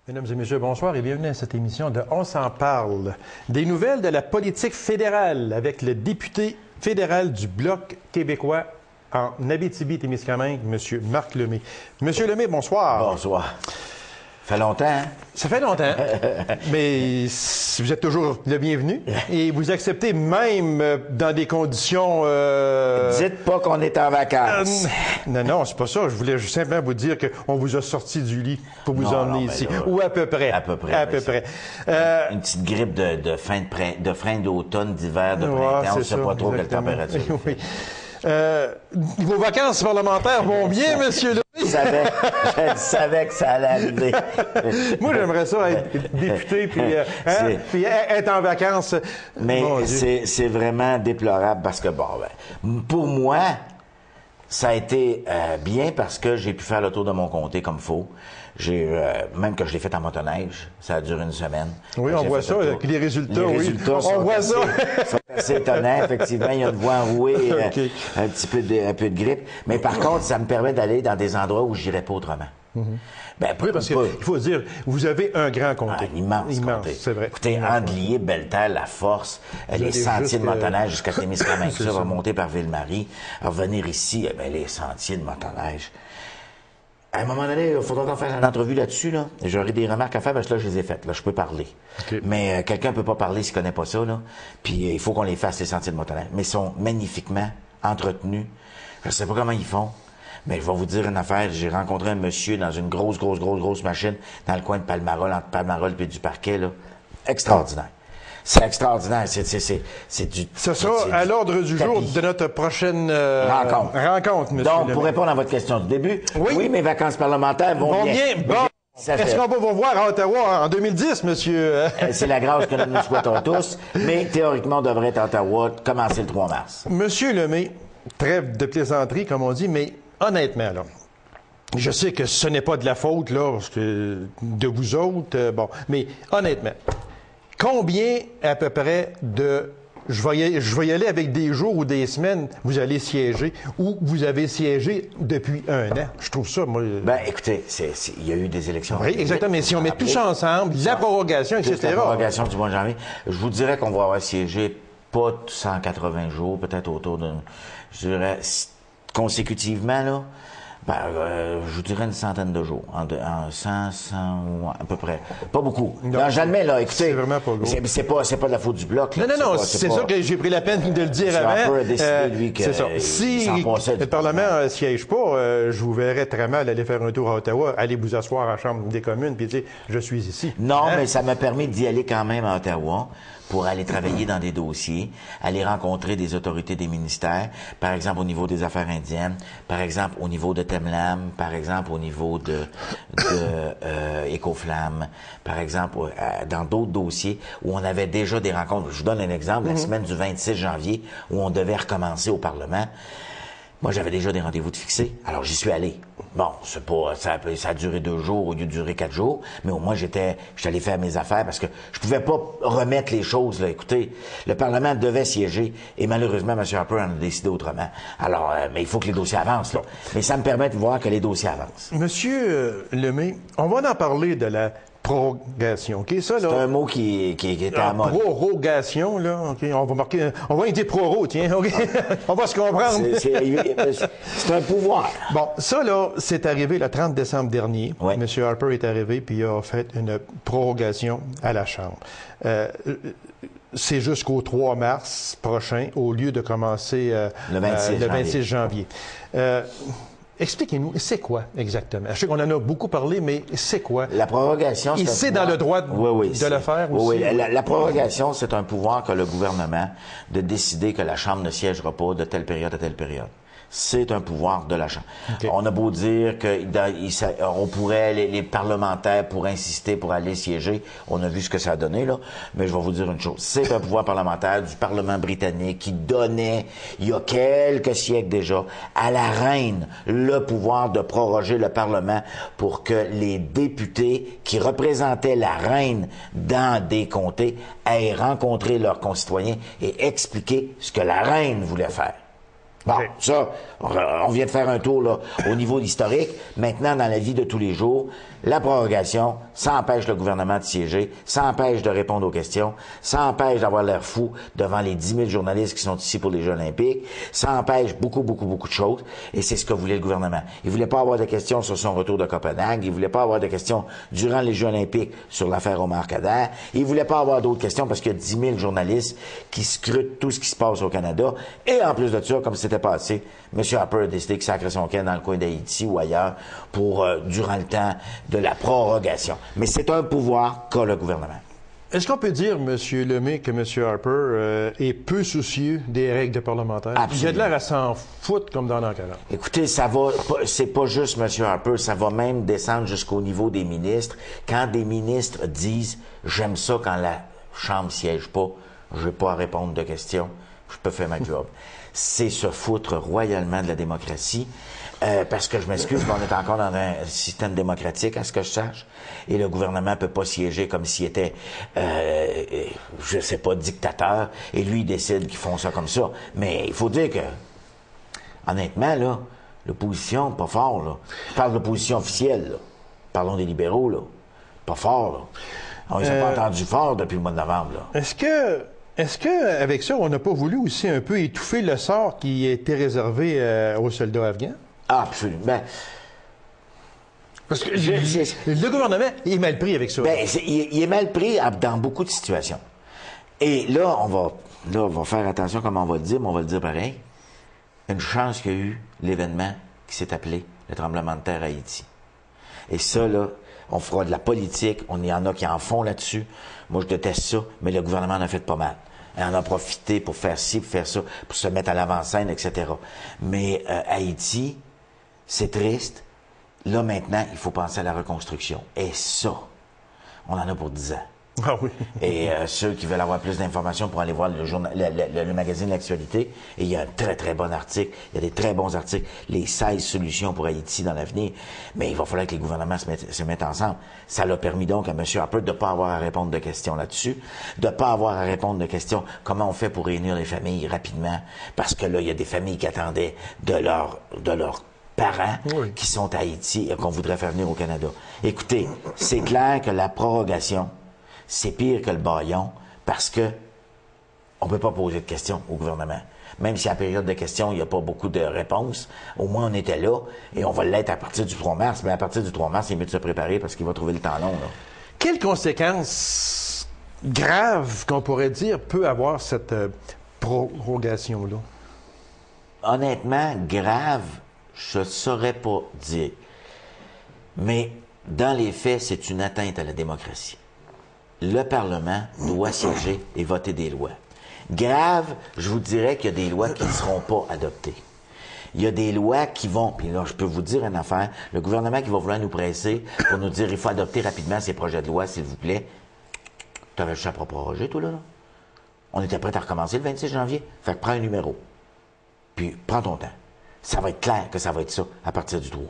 Mesdames et messieurs, bonsoir et bienvenue à cette émission de On s'en parle. Des nouvelles de la politique fédérale avec le député fédéral du Bloc québécois en Abitibi-Témiscamingue, M. Marc Lemay. Monsieur Lemay, bonsoir. Bonsoir. Ça fait longtemps, hein? Ça fait longtemps, mais vous êtes toujours le bienvenu et vous acceptez même dans des conditions... Dites pas qu'on est en vacances. Non, c'est pas ça. Je voulais simplement vous dire qu'on vous a sorti du lit pour vous emmener ici. Là, ou à peu près. À peu près. À peu près. Une petite grippe de fin d'automne, d'hiver, de printemps. On ne sait pas trop quelle température. Oui. Vos vacances parlementaires vont bien, monsieur Lemay? Je savais que ça allait arriver. Moi, j'aimerais ça être député puis être en vacances. Mais c'est vraiment déplorable parce que, pour moi, ça a été bien parce que j'ai pu faire le tour de mon comté comme il faut. Même que je l'ai fait en motoneige, ça a duré une semaine. Oui, on voit ça, avec les résultats, on voit ça. C'est assez étonnant, effectivement. Il y a une voie enrouée, un peu de grippe. Mais par contre, ça me permet d'aller dans des endroits où je n'irais pas autrement. Oui, parce qu'il faut dire, vous avez un grand comté. Immense comté. C'est vrai. Écoutez, Andelier, Belle-Terre, La Force, les sentiers de motoneige jusqu'à Témiscamingue, ça va monter par Ville-Marie, revenir ici, les sentiers de motoneige. À un moment donné, il faudra en faire une entrevue là-dessus, là. J'aurai des remarques à faire parce que là, je les ai faites. Là, je peux parler. Okay. Mais quelqu'un peut pas parler s'il connaît pas ça, là. Puis il faut qu'on les fasse, les sentiers de motoneige. Mais ils sont magnifiquement entretenus. Je sais pas comment ils font. Mais je vais vous dire une affaire. J'ai rencontré un monsieur dans une grosse machine dans le coin de Palmarol, entre Palmarol et du Parquet, là. Extraordinaire. C'est extraordinaire. C'est du... Ça sera à l'ordre du jour de notre prochaine rencontre, monsieur. Donc, pour répondre à votre question du début, oui mes vacances parlementaires vont bien. Bon. Est-ce qu'on va vous voir à Ottawa en 2010, monsieur? C'est la grâce que nous nous souhaitons tous, mais théoriquement, on devrait être à Ottawa, commencer le 3 mars. Monsieur Lemay, trêve de plaisanterie, comme on dit, mais honnêtement, là, je sais que ce n'est pas de la faute, là, parce que de vous autres, mais honnêtement, combien à peu près de... Je vais y aller avec des jours ou des semaines, vous allez siéger, ou vous avez siégé depuis un an. Je trouve ça, moi... Écoutez, il y a eu des élections. Oui, exactement. Mais si on met tout ça ensemble, la prorogation, etc. La prorogation du mois de janvier, je vous dirais qu'on va avoir siégé pas 180 jours, peut-être autour de... Je dirais, consécutivement, là, je vous dirais une centaine de jours. En 100, à peu près. Pas beaucoup. Non, j'admets, là, écoutez. C'est vraiment pas gros. C'est pas de la faute du Bloc, là. Non, c'est ça que j'ai pris la peine de le dire avant. Un peu décidé, lui, que... C'est ça. Si le Parlement ne siège pas, je vous verrais très mal aller faire un tour à Ottawa, aller vous asseoir à la Chambre des communes, puis dire, je suis ici. Non, mais ça m'a permis d'y aller quand même à Ottawa, pour aller travailler dans des dossiers, aller rencontrer des autorités des ministères, par exemple au niveau des affaires indiennes, par exemple au niveau de Temlam, par exemple au niveau de Écoflamme, par exemple dans d'autres dossiers où on avait déjà des rencontres. Je vous donne un exemple, la semaine du 26 janvier, où on devait recommencer au Parlement. Moi, j'avais déjà des rendez-vous de fixés, alors j'y suis allé. Bon, ça a duré 2 jours au lieu de durer 4 jours, mais au moins j'étais allé faire mes affaires parce que je pouvais pas remettre les choses, là. Écoutez, le Parlement devait siéger et malheureusement, M. Harper en a décidé autrement. Alors, mais il faut que les dossiers avancent, là. Mais ça me permet de voir que les dossiers avancent. Monsieur Lemay, on va en parler de la prorogation, OK? Ça, là. C'est un mot qui est à mode. Prorogation, là, OK? On va dire proro, tiens, OK? On va se comprendre. C'est un pouvoir. Bon, ça, là, c'est arrivé le 30 décembre dernier. Oui. M. Harper est arrivé, puis il a fait une prorogation à la Chambre. C'est jusqu'au 3 mars prochain, au lieu de commencer le 26 janvier. Expliquez-nous, c'est quoi exactement? Je sais qu'on en a beaucoup parlé, mais c'est quoi? La prorogation, c'est dans le droit de le faire aussi? Oui, la prorogation, c'est un pouvoir que le gouvernement de décider que la Chambre ne siégera pas de telle période à telle période. C'est un pouvoir de la Chambre. Okay. On a beau dire qu'on pourrait, les parlementaires pourraient insister pour aller siéger. On a vu ce que ça a donné, là. Mais je vais vous dire une chose. C'est un pouvoir parlementaire du Parlement britannique qui donnait, il y a quelques siècles déjà, à la reine le pouvoir de proroger le Parlement pour que les députés qui représentaient la reine dans des comtés aient rencontré leurs concitoyens et expliqué ce que la reine voulait faire. Bon, ça, on vient de faire un tour là, au niveau historique. Maintenant, dans la vie de tous les jours, la prorogation, ça empêche le gouvernement de siéger, ça empêche de répondre aux questions, ça empêche d'avoir l'air fou devant les 10 000 journalistes qui sont ici pour les Jeux olympiques, ça empêche beaucoup de choses, et c'est ce que voulait le gouvernement. Il voulait pas avoir de questions sur son retour de Copenhague, il voulait pas avoir de questions durant les Jeux olympiques sur l'affaire Omar Khadr, il voulait pas avoir d'autres questions parce qu'il y a 10 000 journalistes qui scrutent tout ce qui se passe au Canada, et en plus de ça, comme c'était passé, M. Harper a décidé qu'il sacrait son camp dans le coin d'Haïti ou ailleurs pour, durant le temps de la prorogation. Mais c'est un pouvoir qu'a le gouvernement. Est-ce qu'on peut dire, M. Lemay, que M. Harper est peu soucieux des règles de parlementaire? Absolument. Il a de l'air à s'en foutre comme dans l'an 40. Écoutez, ça va, c'est pas juste M. Harper, ça va même descendre jusqu'au niveau des ministres. Quand des ministres disent « j'aime ça quand la Chambre siège pas, je n'ai pas à répondre de questions, je peux faire ma job », c'est se foutre royalement de la démocratie. Parce que je m'excuse, mais on est encore dans un système démocratique, à ce que je sache, et le gouvernement peut pas siéger comme s'il était, je sais pas, dictateur, et lui, il décide qu'ils font ça comme ça. Mais il faut dire que, honnêtement, là, l'opposition, pas fort, là. Je parle de l'opposition officielle, là. Parlons des libéraux, là. Pas fort, là. On les a pas entendus fort depuis le mois de novembre, là. Est-ce que avec ça, on n'a pas voulu aussi un peu étouffer le sort qui était réservé aux soldats afghans? Ah, absolument. Ben, parce que le gouvernement est mal pris avec ça. Ben, il est mal pris dans beaucoup de situations. Et là, on va faire attention comme on va le dire, mais on va le dire pareil. Une chance qu'il y a eu l'événement qui s'est appelé le tremblement de terre à Haïti. Et ça, là, on fera de la politique, il y en a qui en font là-dessus. Moi, je déteste ça, mais le gouvernement en a fait pas mal. Et on a profité pour faire ci, pour faire ça, pour se mettre à l'avant-scène, etc. Mais Haïti, c'est triste. Là, maintenant, il faut penser à la reconstruction. Et ça, on en a pour 10 ans. Ah oui. Et ceux qui veulent avoir plus d'informations pour aller voir le magazine L'Actualité, et il y a un très bon article, il y a des très bons articles, les 16 solutions pour Haïti dans l'avenir, mais il va falloir que les gouvernements se mettent ensemble. Ça l'a permis donc à M. Harper de ne pas avoir à répondre de questions là-dessus, de ne pas avoir à répondre de questions comment on fait pour réunir les familles rapidement, parce que là, il y a des familles qui attendaient de leurs parents qui sont à Haïti et qu'on voudrait faire venir au Canada. Écoutez, c'est clair que la prorogation, c'est pire que le bâillon parce que on peut pas poser de questions au gouvernement. Même si à la période de questions, il n'y a pas beaucoup de réponses, au moins on était là et on va l'être à partir du 3 mars. Mais à partir du 3 mars, il est mieux de se préparer parce qu'il va trouver le temps long. Là. Quelles conséquences graves qu'on pourrait dire peut avoir cette prorogation-là? Honnêtement, grave, je ne saurais pas dire. Mais dans les faits, c'est une atteinte à la démocratie. Le Parlement doit siéger et voter des lois. Grave, je vous dirais qu'il y a des lois qui ne seront pas adoptées. Il y a des lois qui vont, puis là, je peux vous dire une affaire, le gouvernement qui va vouloir nous presser pour nous dire il faut adopter rapidement ces projets de loi, s'il vous plaît. Tu avais juste à proroger, toi, là? On était prêt à recommencer le 26 janvier. Fait que prends un numéro. Puis, prends ton temps. Ça va être clair que ça va être ça à partir du 3.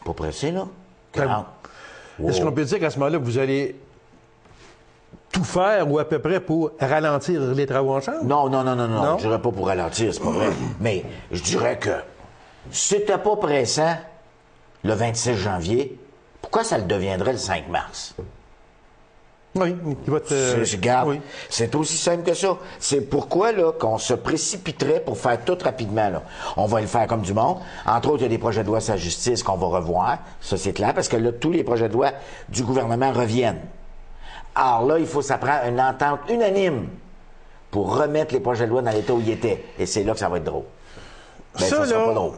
Pas pressé, là? Est-ce qu'on peut dire qu'à ce moment-là, vous allez tout faire ou à peu près pour ralentir les travaux en chambre? Non. Je dirais pas pour ralentir, c'est pas vrai. Mais je dirais que si c'était pas pressant le 26 janvier, pourquoi ça le deviendrait le 5 mars? Oui, il va Regarde, c'est aussi simple que ça. C'est pourquoi là qu'on se précipiterait pour faire tout rapidement. Là. On va le faire comme du monde. Entre autres, il y a des projets de loi sur la justice qu'on va revoir. Ça, c'est clair, parce que là, tous les projets de loi du gouvernement reviennent. Alors là, il faut ça prend une entente unanime pour remettre les projets de loi dans l'état où ils étaient. Et c'est là que ça va être drôle. Ben, ça sera pas drôle.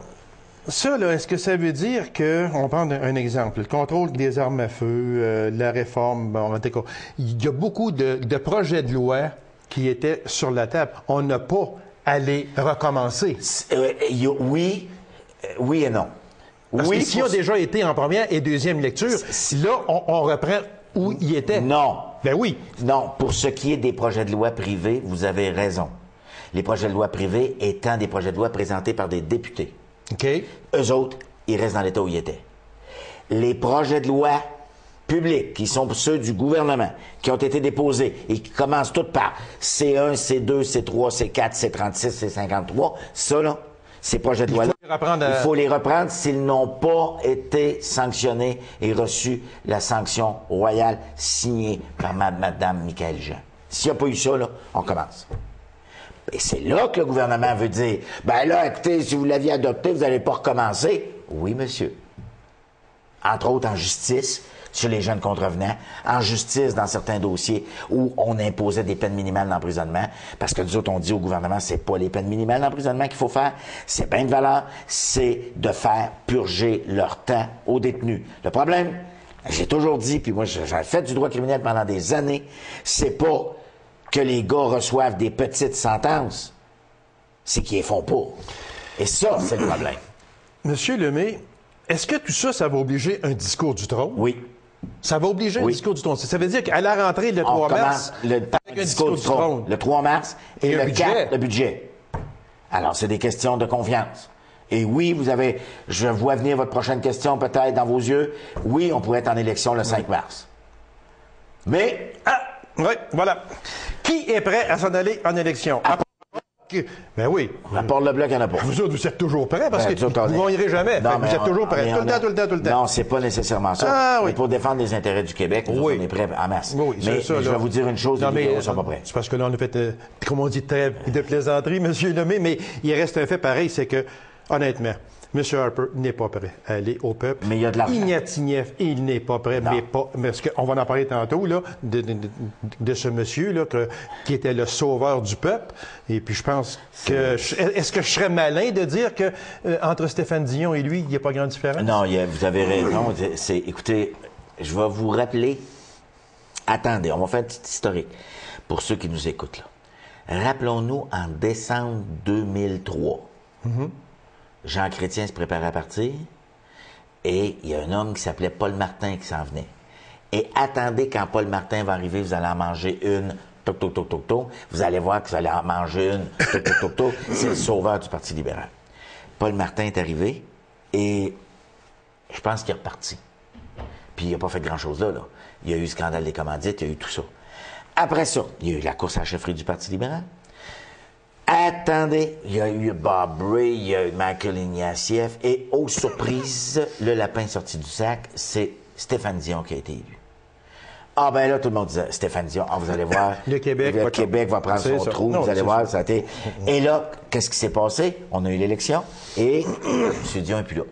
Ça, là, est-ce que ça veut dire que, on prend un exemple, le contrôle des armes à feu, la réforme, bon, il y a beaucoup de projets de loi qui étaient sur la table. On n'a pas à les recommencer. Oui et non. Parce que s'ils ont déjà été en première et deuxième lecture, là, on reprend où ils étaient. Non. Ben oui. Non, pour ce qui est des projets de loi privés, vous avez raison. Les projets de loi privés étant des projets de loi présentés par des députés. OK. Eux autres, ils restent dans l'état où ils étaient. Les projets de loi publics, qui sont ceux du gouvernement, qui ont été déposés et qui commencent tous par C1, C2, C3, C4, C36, C53, ça, là, ces projets de loi-là. Il faut les reprendre s'ils n'ont pas été sanctionnés et reçu la sanction royale signée par Mme Michaëlle Jean. S'il n'y a pas eu ça, là, on commence. Et c'est là que le gouvernement veut dire, ben là, écoutez, si vous l'aviez adopté, vous n'allez pas recommencer. Oui, monsieur. Entre autres en justice, sur les jeunes contrevenants, en justice dans certains dossiers où on imposait des peines minimales d'emprisonnement, parce que nous autres, on dit au gouvernement, c'est pas les peines minimales d'emprisonnement qu'il faut faire, c'est bien de valeur, c'est de faire purger leur temps aux détenus. Le problème, j'ai toujours dit, puis moi, j'ai fait du droit criminel pendant des années, c'est pas que les gars reçoivent des petites sentences, c'est qu'ils les font pas. Et ça, c'est le problème. Monsieur Lemay, est-ce que tout ça, ça va obliger un discours du trône? Oui. Ça va obliger un discours du trône. Ça veut dire qu'à la rentrée, le 3 mars, le discours du trône. Le 3 mars et le 4, le budget. Alors, c'est des questions de confiance. Et oui, je vois venir votre prochaine question peut-être dans vos yeux. Oui, on pourrait être en élection le 5 mars. Mais... oui, voilà. Qui est prêt à s'en aller en élection? Ben oui. À part le Bloc, il n'y en a pas. Vous autres, vous êtes toujours prêts parce que vous ne gagneriez jamais. Non, vous êtes toujours prêts. Tout le temps. Non, c'est pas nécessairement ça. Ah, oui. Mais pour défendre les intérêts du Québec, on est prêts en masse. Oui, mais ça, je vais vous dire une chose, les libéraux ne sont pas prêts. C'est parce que là, on a fait, comme on dit, très de plaisanterie, M. Lemay, mais il reste un fait pareil, c'est que, honnêtement, M. Harper n'est pas prêt à aller au peuple. Mais il y a de l'argent. Ignatignev, il n'est pas prêt, parce qu'on va en parler tantôt, là, de ce monsieur, là, qui était le sauveur du peuple. Et puis, je pense que... Est-ce que je serais malin de dire que entre Stéphane Dion et lui, il n'y a pas grande différence? Non, vous avez raison. Écoutez, je vais vous rappeler... Attendez, on va faire un petit historique pour ceux qui nous écoutent, là. Rappelons-nous, en décembre 2003, Jean Chrétien se préparait à partir et il y a un homme qui s'appelait Paul Martin qui s'en venait. Et attendez, quand Paul Martin va arriver, vous allez en manger une, toc, toc, toc, toc, toc. Vous allez voir que vous allez en manger une, toc, toc, toc, toc. C'est le sauveur du Parti libéral. Paul Martin est arrivé et je pense qu'il est reparti. Puis il n'a pas fait grand-chose là. Il y a eu le scandale des commandites, il y a eu tout ça. Après ça, il y a eu la course à la chefferie du Parti libéral. Attendez, il y a eu Bob Ray, il y a eu Michaëlle Ignatieff, et aux surprises, le lapin sorti du sac, c'est Stéphane Dion qui a été élu. Ah ben là, tout le monde disait, Stéphane Dion, vous allez voir, le Québec va prendre son trou, vous allez voir, ça a été... Et là, qu'est-ce qui s'est passé? On a eu l'élection, et M. Dion n'est plus là.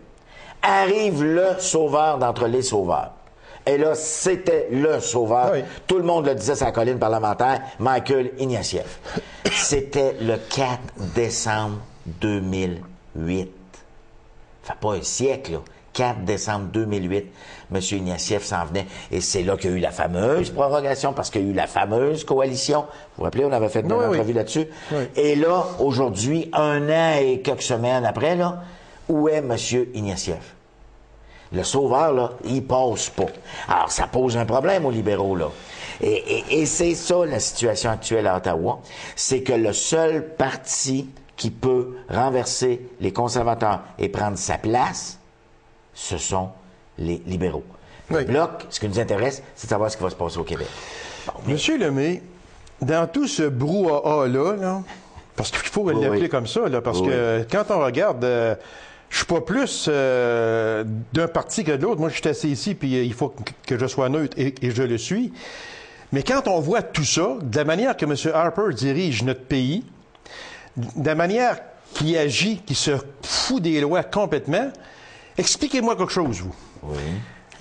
Arrive le sauveur d'entre les sauveurs. Et là, c'était le sauveur. Oui. Tout le monde le disait sur la colline parlementaire, Michaëlle Ignatieff. C'était le 4 décembre 2008. Ça fait pas un siècle, là. 4 décembre 2008, M. Ignatieff s'en venait. Et c'est là qu'il y a eu la fameuse prorogation, parce qu'il y a eu la fameuse coalition. Vous vous rappelez, on avait fait une entrevue là-dessus. Oui. Et là, aujourd'hui, 1 an et quelques semaines après, là, où est M. Ignatieff? Le sauveur, là, il passe pas. Alors, ça pose un problème aux libéraux, là. Et c'est ça, la situation actuelle à Ottawa. C'est que le seul parti qui peut renverser les conservateurs et prendre sa place, ce sont les libéraux. Le Bloc, ce qui nous intéresse, c'est de savoir ce qui va se passer au Québec. Bon, mais... Monsieur Lemay, dans tout ce brouhaha-là, là, parce qu'il faut l'appeler comme ça, là, parce que quand on regarde... je suis pas plus d'un parti que de l'autre. Moi, je suis assis ici, puis il faut que je sois neutre, et je le suis. Mais quand on voit tout ça, de la manière que M. Harper dirige notre pays, de la manière qu'il agit, qu'il se fout des lois complètement, expliquez-moi quelque chose, vous. Oui.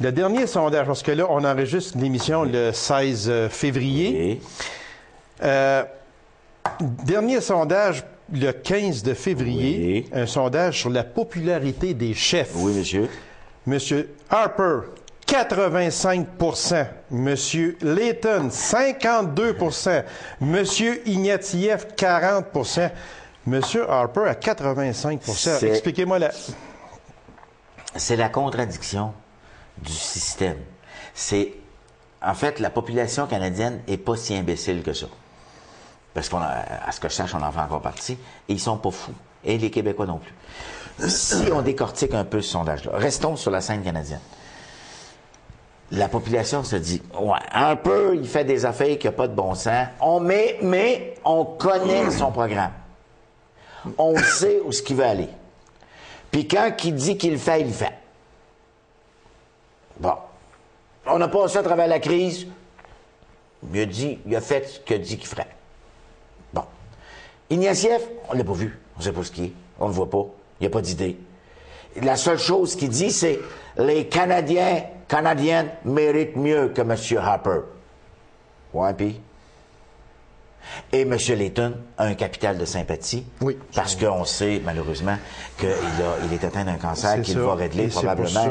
Le dernier sondage, parce que là, on enregistre l'émission le 16 février. Oui. Dernier sondage... Le 15 de février, un sondage sur la popularité des chefs. Oui, monsieur. Monsieur Harper, 85 Monsieur Layton, 52 Monsieur Ignatieff, 40 Monsieur Harper à 85 Expliquez-moi la... C'est la contradiction du système. C'est... En fait, la population canadienne n'est pas si imbécile que ça. Parce qu'à ce que je sache, on en fait encore partie, et ils sont pas fous. Et les Québécois non plus. Si on décortique un peu ce sondage-là, restons sur la scène canadienne. La population se dit, ouais, un peu, il fait des affaires qui n'ont pas de bon sens, mais on connaît son programme. On sait où ce qu'il veut aller. Puis quand il dit qu'il le fait, il le fait. Bon. On a passé à travers la crise. Il a fait ce qu'il dit qu'il ferait. Bon. Ignatieff, on ne l'a pas vu. On ne sait pas ce qu'il est. On ne le voit pas. Il n'y a pas d'idée. La seule chose qu'il dit, c'est les Canadiennes méritent mieux que M. Harper. Ouais, puis? Et M. Layton a un capital de sympathie. Oui. Parce qu'on sait, malheureusement, qu'il est atteint d'un cancer qu'il va régler probablement.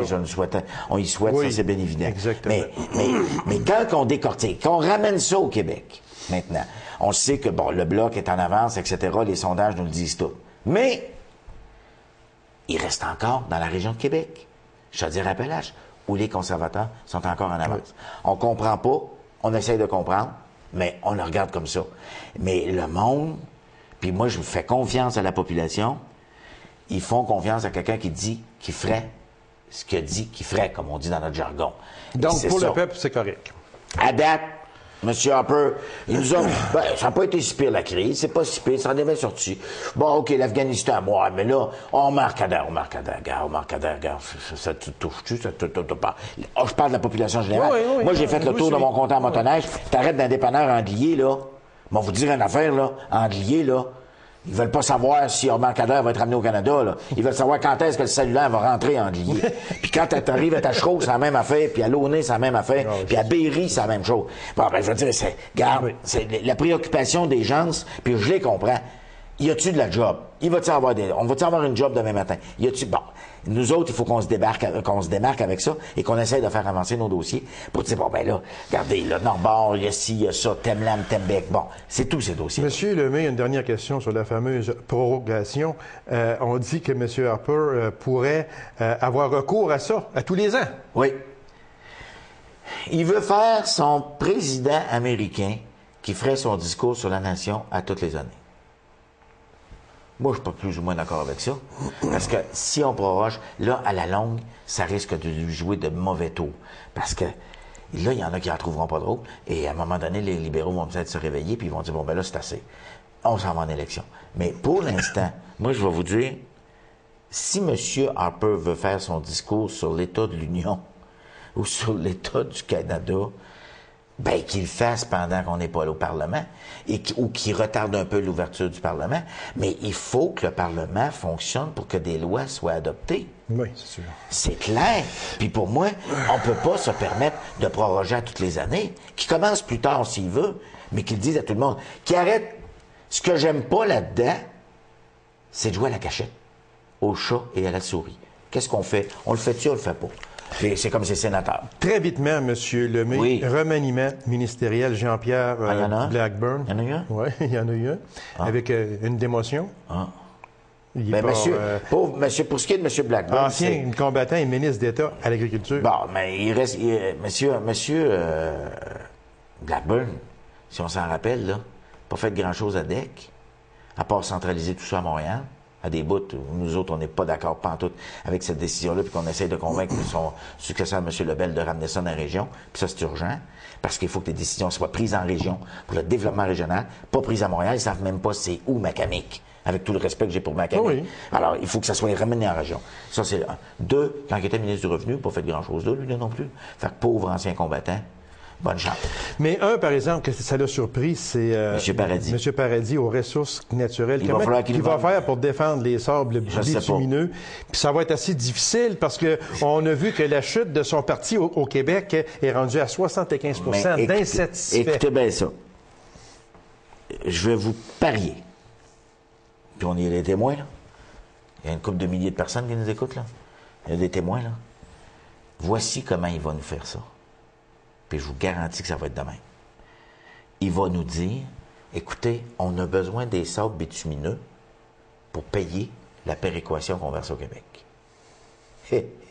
On y souhaite, oui, ça c'est bien évident. Exactement. Mais quand on décortique, quand on ramène ça au Québec, maintenant, on sait que, bon, le Bloc est en avance, etc., les sondages nous le disent tout. Mais, il reste encore dans la région de Québec, Chaudière-Appalaches, où les conservateurs sont encore en avance. Oui. On comprend pas, on essaye de comprendre, mais on le regarde comme ça. Mais le monde, puis moi, je fais confiance à la population, ils font confiance à quelqu'un qui dit qu'il ferait ce qu'il dit qu'il ferait, comme on dit dans notre jargon. Donc, pour le peuple, c'est correct. À date, M. Harper, il nous a... ça n'a pas été si pire, la crise. C'est pas si pire, ça en est bien sorti. Bon, OK, l'Afghanistan, moi, mais là, Omar Khadr, ça te touche-tu? Ça te pas. Oh, je parle de la population générale. Oui, moi, j'ai fait le tour de mon compte en motoneige. T'arrêtes d'un dépanneur Andlier, là. Bon, vous dire une affaire, là. Andlier, là. Ils veulent pas savoir si Omar Khadr va être ramené au Canada, là. Ils veulent savoir quand est-ce que le cellulaire va rentrer en Andlier. Puis quand t'arrives à Tachereau, c'est la même affaire. Puis à Launay, c'est la même affaire. Puis à Berry, c'est la même chose. Bon, ben, je veux dire, c'est la préoccupation des gens, puis je les comprends. Y a-tu de la job? On va-tu avoir une job demain matin? Y a-tu, bon. Nous autres, il faut qu'on se démarque avec ça et qu'on essaye de faire avancer nos dossiers pour dire, bon, ben là, regardez, là, Norbord, il y a ci, il y a ça, Temlam, Tembec. Bon, c'est tous ces dossiers. Monsieur Lemay, une dernière question sur la fameuse prorogation. On dit que M. Harper pourrait avoir recours à ça à tous les ans. Oui. Il veut faire son président américain qui ferait son discours sur la nation à toutes les années. Moi, je suis pas plus ou moins d'accord avec ça. Parce que si on proroge, là, à la longue, ça risque de lui jouer de mauvais tours. Parce que là, il y en a qui en trouveront pas drôle. Et à un moment donné, les libéraux vont peut-être se réveiller puis ils vont dire, bon, ben là, c'est assez. On s'en va en élection. Mais pour l'instant, moi, je vais vous dire, si M. Harper veut faire son discours sur l'état de l'Union ou sur l'état du Canada, ben qu'il le fasse pendant qu'on n'est pas là au Parlement ou qu'il retarde un peu l'ouverture du Parlement. Mais il faut que le Parlement fonctionne pour que des lois soient adoptées. Oui, c'est sûr. C'est clair. Puis pour moi, on peut pas se permettre de proroger à toutes les années. Qu'il commence plus tard s'il veut, mais qu'il dise à tout le monde, qu'il arrête. Ce que j'aime pas là-dedans, c'est de jouer à la cachette, au chat et à la souris. Qu'est-ce qu'on fait? On le fait-tu, on le fait pas? C'est comme ces sénateurs. Très vitement, M. Lemay, oui. Remaniement ministériel Jean-Pierre Blackburn. Il y en a eu un? Oui, il y en a eu un. Avec une démotion. Mais pour ce qui est de M. Blackburn... Ancien combattant et ministre d'État à l'Agriculture. Bon, mais il reste... Monsieur Blackburn, si on s'en rappelle, là, pas fait grand-chose à DEC, à part centraliser tout ça à Montréal. À des bouts où nous autres, on n'est pas d'accord pantoute avec cette décision-là, puis qu'on essaie de convaincre son successeur, M. Lebel, de ramener ça dans la région. Puis ça, c'est urgent, parce qu'il faut que les décisions soient prises en région pour le développement régional, pas prises à Montréal. Ils savent même pas c'est où Macamic, avec tout le respect que j'ai pour Macamic. Oui. Alors, il faut que ça soit ramené en région. Ça, c'est un. Deux, quand il était ministre du Revenu, pas fait grand-chose là, lui, non plus. Fait que pauvre ancien combattant. Bonne chance. Mais par exemple, que ça l'a surpris, c'est M. Paradis. M. Paradis aux ressources naturelles. Comment il va faire pour défendre les sables bitumineux? Puis ça va être assez difficile parce que on a vu que la chute de son parti au Québec est rendue à 75 d'insatisfaits. Écoutez bien ça. Je vais vous parier. Puis on y a des témoins, là. Il y a une couple de milliers de personnes qui nous écoutent, là. Il y a des témoins, là. Voici comment il va nous faire ça. Puis je vous garantis que ça va être demain. Il va nous dire, écoutez, on a besoin des sables bitumineux pour payer la péréquation qu'on verse au Québec.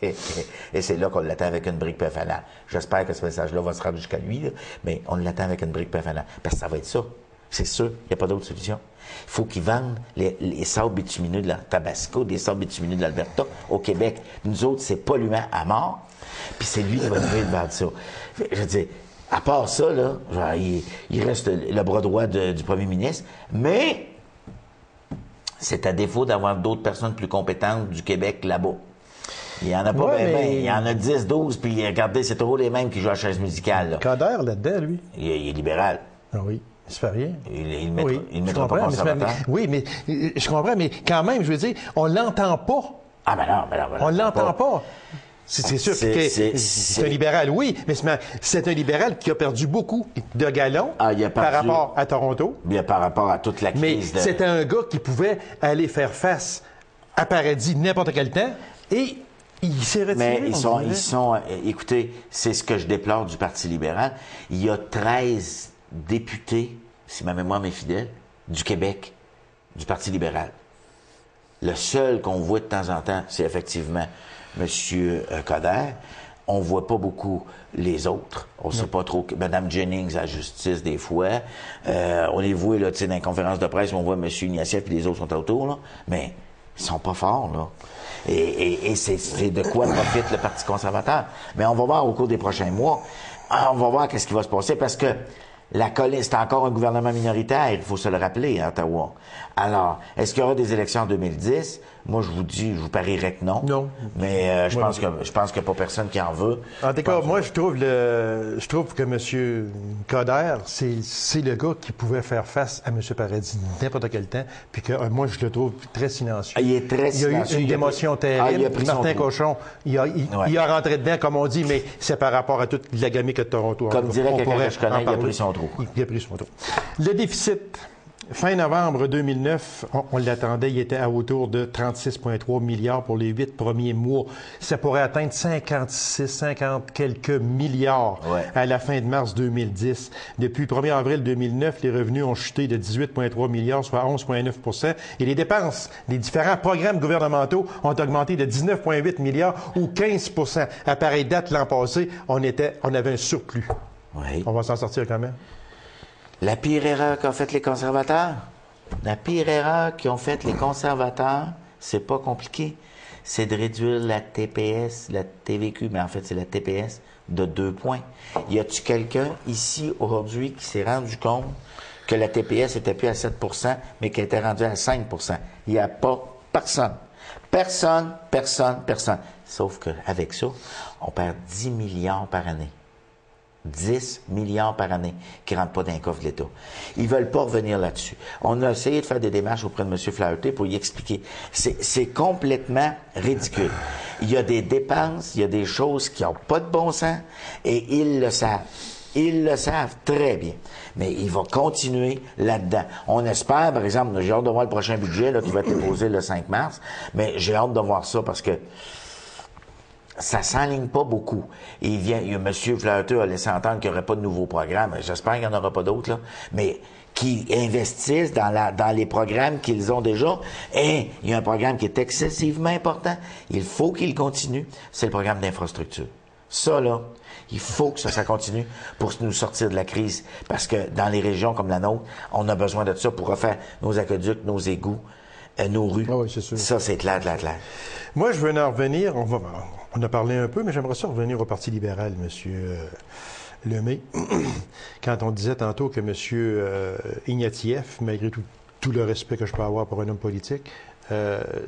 Et c'est là qu'on l'attend avec une brique PFNA. J'espère que ce message-là va se rendre jusqu'à lui, là, mais on l'attend avec une brique PFNA. Parce que ça va être ça. C'est sûr, il n'y a pas d'autre solution. Il faut qu'ils vendent les sables bitumineux de la Tabasco, des sables bitumineux de l'Alberta au Québec. Nous autres, c'est polluant à mort. Puis c'est lui qui va nous vendre ça. Je veux dire, à part ça, là, genre, il reste le bras droit du premier ministre, mais C'est à défaut d'avoir d'autres personnes plus compétentes du Québec là-bas. Il y en a pas mais... Il y en a 10, 12, puis regardez, c'est toujours les mêmes qui jouent à la chaise musicale. Là. Coder là-dedans, lui. Il est libéral. Ah oui. Il se fait rien. Il mettra pas conservateur. Oui, mais je comprends, mais quand même, je veux dire, on l'entend pas. Ah, ben non. On l'entend pas. C'est sûr que c'est un libéral, oui, mais c'est un libéral qui a perdu beaucoup de galons par rapport à Toronto. Bien, par rapport à toute la crise. Mais c'était un gars qui pouvait aller faire face à Paradis n'importe quel temps et il s'est retiré. Mais ils sont écoutez, c'est ce que je déplore du Parti libéral. Il y a 13 députés, si ma mémoire m'est fidèle, du Québec, du Parti libéral. Le seul qu'on voit de temps en temps, c'est effectivement M. Coder. On voit pas beaucoup les autres. On sait pas trop. Mme Jennings à la justice, des fois. On les voit, là, tu sais, dans les conférences de presse, on voit M. Ignatieff et les autres sont autour, là. Mais ils sont pas forts, là. Et c'est de quoi profite le Parti conservateur. Mais on va voir au cours des prochains mois. On va voir qu'est-ce qui va se passer parce que c'est encore un gouvernement minoritaire, il faut se le rappeler, à Ottawa. Alors, est-ce qu'il y aura des élections en 2010? Moi, je vous parierais que non. Non. Mais je pense qu'il n'y a pas personne qui en veut. En tout cas, moi, je trouve que M. Coder, c'est le gars qui pouvait faire face à M. Paradis n'importe quel temps, puis que moi, je le trouve très silencieux. Il est très silencieux. Il y a eu une démotion terrible. Martin Cochon, il a rentré dedans, comme on dit, mais c'est par rapport à toute la gamique de Toronto. Comme dirait quelqu'un que je connais, il a pris son trou. Il a pris son trou. Le déficit. Fin novembre 2009, on l'attendait, il était à autour de 36,3 milliards pour les 8 premiers mois. Ça pourrait atteindre 50 quelques milliards à la fin de mars 2010. Depuis le 1er avril 2009, les revenus ont chuté de 18,3 milliards, soit 11,9 et les dépenses des différents programmes gouvernementaux ont augmenté de 19,8 milliards ou 15 À pareille date, l'an passé, on avait un surplus. Oui. On va s'en sortir quand même. La pire erreur qu'ont faite les conservateurs, c'est pas compliqué. C'est de réduire la TPS, la TVQ, mais en fait, c'est la TPS de 2 points. Y a-tu quelqu'un ici, aujourd'hui, qui s'est rendu compte que la TPS était plus à 7 mais qu'elle était rendue à 5 Il n'y a pas personne. Personne. Sauf qu'avec ça, on perd 10 milliards par année. 10 milliards par année qui ne rentrent pas dans les coffres de l'État. Ils veulent pas revenir là-dessus. On a essayé de faire des démarches auprès de M. Flaherty pour y expliquer. C'est complètement ridicule. Il y a des dépenses, il y a des choses qui n'ont pas de bon sens et ils le savent. Ils le savent très bien. Mais il va continuer là-dedans. On espère, par exemple, j'ai hâte de voir le prochain budget là, qui va être déposé le 5 mars, mais j'ai hâte de voir ça parce que ça s'enligne pas beaucoup. Et M. Flaherty a laissé entendre qu'il n'y aurait pas de nouveaux programmes. J'espère qu'il n'y en aura pas d'autres, là. Mais qui investissent dans les programmes qu'ils ont déjà. Et il y a un programme qui est excessivement important. Il faut qu'il continue. C'est le programme d'infrastructure. Ça, là, il faut que ça continue pour nous sortir de la crise. Parce que dans les régions comme la nôtre, on a besoin de ça pour refaire nos aqueducs, nos égouts, nos rues. Ah oui, c'est sûr. Ça, c'est clair. Moi, je veux en revenir. On a parlé un peu, mais j'aimerais ça revenir au Parti libéral, M. Lemay. Quand on disait tantôt que M. Ignatieff, malgré tout le respect que je peux avoir pour un homme politique,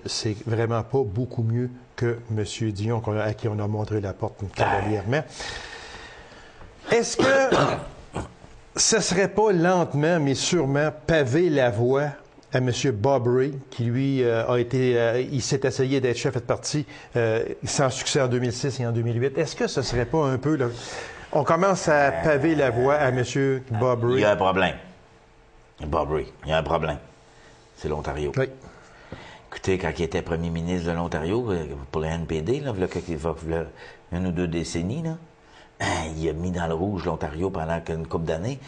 c'est vraiment pas beaucoup mieux que M. Dion, à qui on a montré la porte cavalièrement. Est-ce que ce serait pas lentement, mais sûrement, paver la voie à M. Bob Rae, qui, lui, il s'est essayé d'être chef de parti sans succès en 2006 et en 2008. Est-ce que ce serait pas un peu... on commence à paver la voie à M. Bob Rae? Il y a un problème. Bob Rae, il y a un problème. C'est l'Ontario. Oui. Écoutez, quand il était premier ministre de l'Ontario, pour le NPD, là, il y a 1 ou 2 décennies, là, il a mis dans le rouge l'Ontario pendant une couple d'années.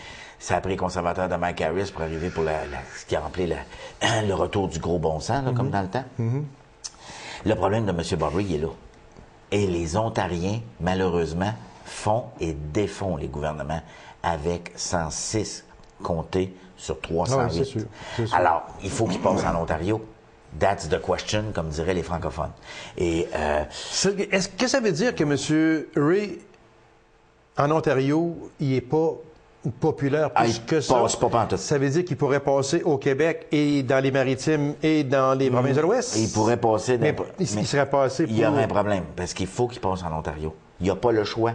Ça a pris les conservateurs de Mike Harris pour arriver pour ce qui a appelé le retour du gros bon sens, là, comme dans le temps. Le problème de M. Bob Rae, il est là. Et les Ontariens, malheureusement, font et défont les gouvernements avec 106 comtés sur 308. Ah oui, c'est sûr. Alors, il faut qu'ils passent en Ontario. That's the question, comme diraient les francophones. Et est-ce que ça veut dire que M. Rae, en Ontario, il n'est pas populaire plus que ça. Passe pas pantoute. Ça veut dire qu'il pourrait passer au Québec et dans les Maritimes et dans les provinces de l'Ouest? Il pourrait passer... Mais il serait passé pour... Il y aurait un problème, parce qu'il faut qu'il passe en Ontario. Il n'y a pas le choix.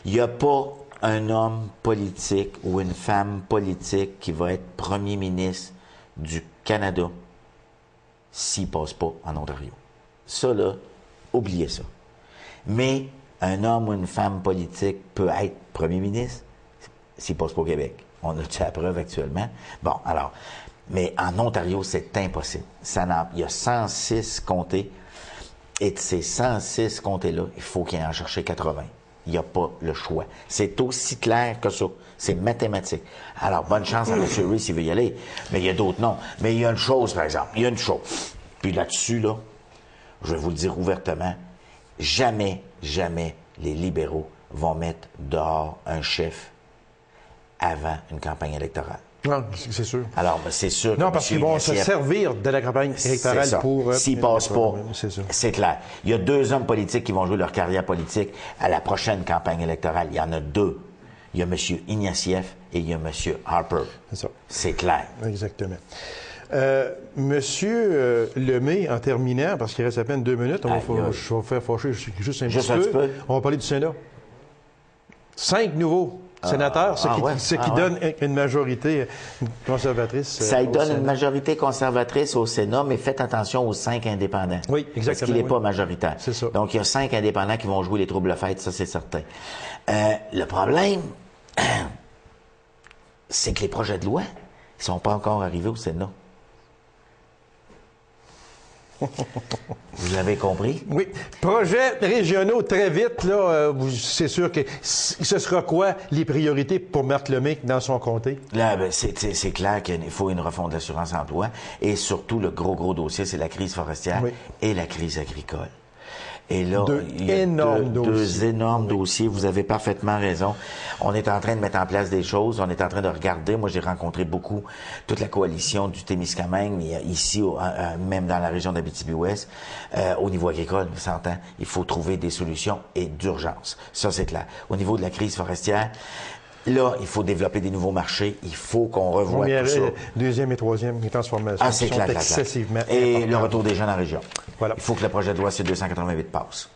Il n'y a pas un homme politique ou une femme politique qui va être premier ministre du Canada s'il ne passe pas en Ontario. Ça, là, oubliez ça. Mais un homme ou une femme politique peut être premier ministre s'il ne passe pas au Québec. On a-tu la preuve actuellement? Bon, alors, mais en Ontario, c'est impossible. Il y a 106 comtés, et de ces 106 comtés-là, il faut qu'il y en cherche 80. Il n'y a pas le choix. C'est aussi clair que ça. C'est mathématique. Alors, bonne chance à M. Rees s'il veut y aller. Mais il y a d'autres noms. Mais il y a une chose, par exemple. Il y a une chose. Puis là-dessus, là, je vais vous le dire ouvertement, jamais, jamais les libéraux vont mettre dehors un chef avant une campagne électorale. Non, c'est sûr. Alors, ben, c'est sûr. Non, parce qu'ils vont se servir de la campagne électorale pour... S'ils ne passent pas, c'est clair. Il y a 2 hommes politiques qui vont jouer leur carrière politique à la prochaine campagne électorale. Il y en a 2. Il y a M. Ignatieff et il y a M. Harper. C'est ça. C'est clair. Exactement. Monsieur Lemay, en terminant, parce qu'il reste à peine 2 minutes, je vais vous faire fâcher juste un petit peu. On va parler du Sénat. 5 nouveaux sénateurs, ce qui donne une majorité conservatrice. Ça donne une majorité conservatrice au Sénat, mais faites attention aux 5 indépendants. Oui, exactement. Parce qu'il n'est pas majoritaire. C'est ça. Donc, il y a 5 indépendants qui vont jouer les troubles-fêtes, ça, c'est certain. Le problème, c'est que les projets de loi, ils ne sont pas encore arrivés au Sénat. Vous avez compris? Oui. Projets régionaux, très vite, là, c'est sûr que ce sera quoi les priorités pour Marc Lemay dans son comté? Là, ben, c'est clair qu'il faut une refonte de l'assurance-emploi et surtout, le gros dossier, c'est la crise forestière et la crise agricole. Et là, il y a deux énormes dossiers. Vous avez parfaitement raison. On est en train de mettre en place des choses. On est en train de regarder. Moi, j'ai rencontré beaucoup toute la coalition du Témiscamingue, ici, même dans la région d'Abitibi-Ouest. Au niveau agricole, on s'entend, il faut trouver des solutions et d'urgence. Ça, c'est clair. Au niveau de la crise forestière, là, il faut développer des nouveaux marchés. Il faut qu'on revoie tout ça. Deuxième et troisième, les transformations c'est sont excessivement et importantes. le retour des jeunes en région. Voilà. Il faut que le projet de loi C-288 passe.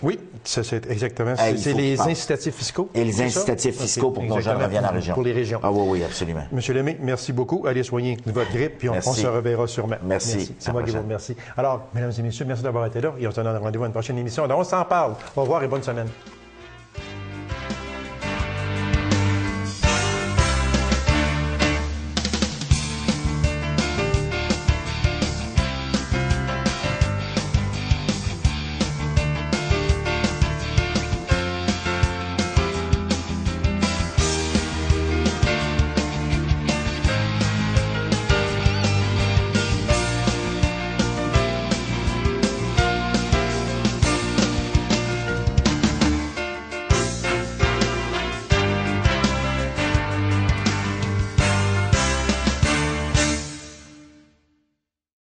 Oui, c'est exactement. C'est les incitatifs fiscaux. Et les incitatifs fiscaux pour que nos jeunes reviennent en région. Pour les régions. Ah oui, absolument. Monsieur Lemay, merci beaucoup. Allez soigner votre grippe, puis on se reverra sûrement. Merci. C'est moi qui vous remercie. Alors, mesdames et messieurs, merci d'avoir été là. Et on se donne rendez-vous à une prochaine émission. Donc, on s'en parle. Au revoir et bonne semaine.